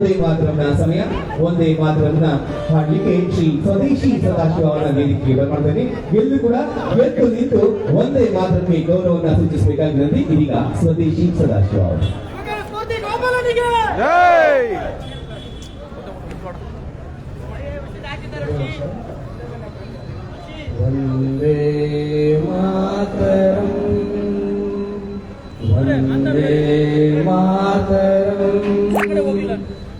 ಒಂದೇ ಮಾತರನ್ನ ಸಮಯ ಒಂದೇ ಮಾತರನ್ನ ಹಾಡ್ಲಿಕ್ಕೆ ಶ್ರೀ ಸ್ವದೇಶಿ ಸದಾಶಿವ ಅವರ ವೇದಿಕೆಗೆ ಬರ್ಮಾಡ್ತೇನೆ. ಎಲ್ಲೂ ಕೂಡ ಎದ್ದು ನಿಂತು ಒಂದೇ ಮಾತರಕ್ಕೆ ಗೌರವವನ್ನು ಸೂಚಿಸಬೇಕಾಗಿರುತ್ತೆ. ಇದೀಗ ಸ್ವದೇಶಿ ಸದಾಶಿವ ಅವರು ವಂದೇ ಮಾತರಂ ವಂದೇ ಮಾತರಂ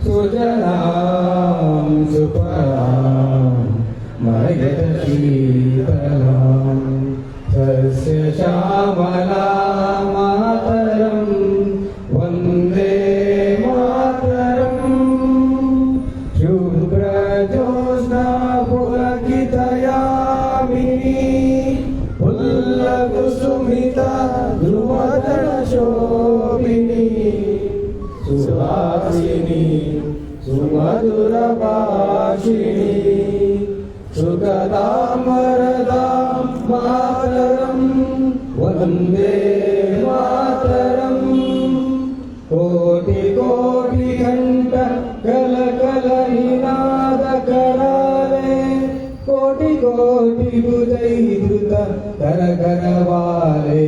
ಸುಜಲಾಂ ಸುಫಲಾಂ ಮಯತ ಶೀತಲಾಂ ಸಸ್ಯ ಶ್ಯಾಮಲಾಂ ಮಾತರಂ ವಂದೇ ಮಾತರಂ ಶುಭ್ರ ಜ್ಯೋತ್ಸ್ನಾ ಪುಲಕಿತಯಾಮಿನಿ ಫುಲ್ಲಕುಸುಮಿತ ಧ್ರುವದಳ ಶೋಭಿನಿ ಸುಹಾಸಿನಿ ಸುಮಧುರ ಭಾಷಿಣಿ ಸುಗದಾಮರದಾಂ ಮಾತರಂ ವಂದೇ ಮಾತರಂ ಕೋಟಿ ಕೋಟಿ ಘಂಟ ಕಲ ಕಲ ನಿನಾದ ಕರಾಲೆ ಕೋಟಿ ಕೋಟಿ ಭುಜೈಧೃತ ಕರ ಕರವಾಲೆ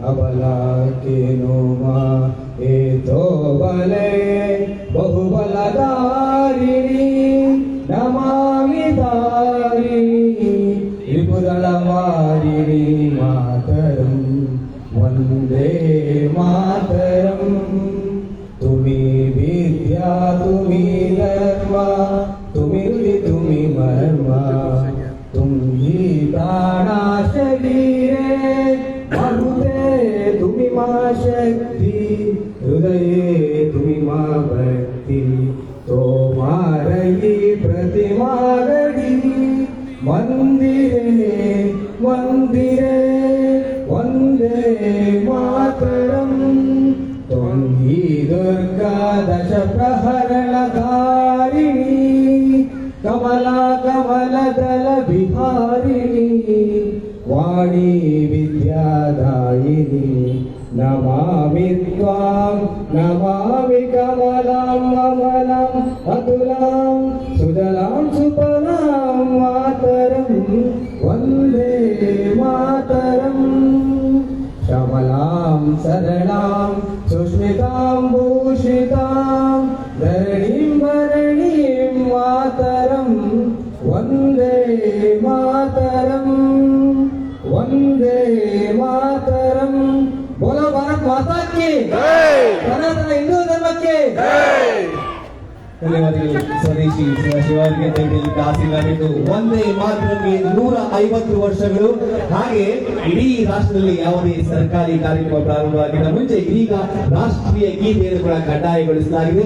ಅಬಲಾ के नोमा एतो बले बहुबलधारिणी नमामि तारिणी विपुदलवारिणी मातरं वन्दे मातरं तुमी विद्या तुमी धर्म तुमी रुचि तुमी मर्म तुमी प्राणा शरीरे मरुते तुमी मा शक्ति हृदये तुमी मा भक्ति तो मारयी प्रतिमा गढ़ी मंदिरे मंदिरे वंदे मातरं त्वं दुर्गा दश प्रहरणधारिणी कमला कमलदल विहारिणी वाणी विद्यादायिनी नमामि त्वां नमामि कमलां कमलां अतुलां सुजलां सुफलां मातरं वन्दे मातरं श्यामलां सरलां सुष्मितां भूषितां धरणीं भरणीं मातरं वन्दे मातरं वन्दे मातरं बोलो भारत माता की सनातन हिंदू धर्म की ಧನ್ಯವಾದಗಳು. ಸ್ವದೇಶಿ ಸದಾಶಿವರಿಗೆ ದಯವಿಟ್ಟು ಆಶೀರ್ವಾದ ನೀಡಿ. ಒಂದೇ ಮಾತರಕ್ಕೆ 150 ವರ್ಷಗಳು. ಹಾಗೆ ಇಡೀ ರಾಷ್ಟ್ರದಲ್ಲಿ ಯಾವುದೇ ಸರ್ಕಾರಿ ಕಾರ್ಯಕ್ರಮ ಪ್ರಾರಂಭವಾಗಿದ್ದ ಮುಂಚೆ ಇದೀಗ ರಾಷ್ಟ್ರೀಯ ಗೀತೆಯನ್ನು ಕೂಡ ಕಡ್ಡಾಯಗೊಳಿಸಲಾಗಿದೆ.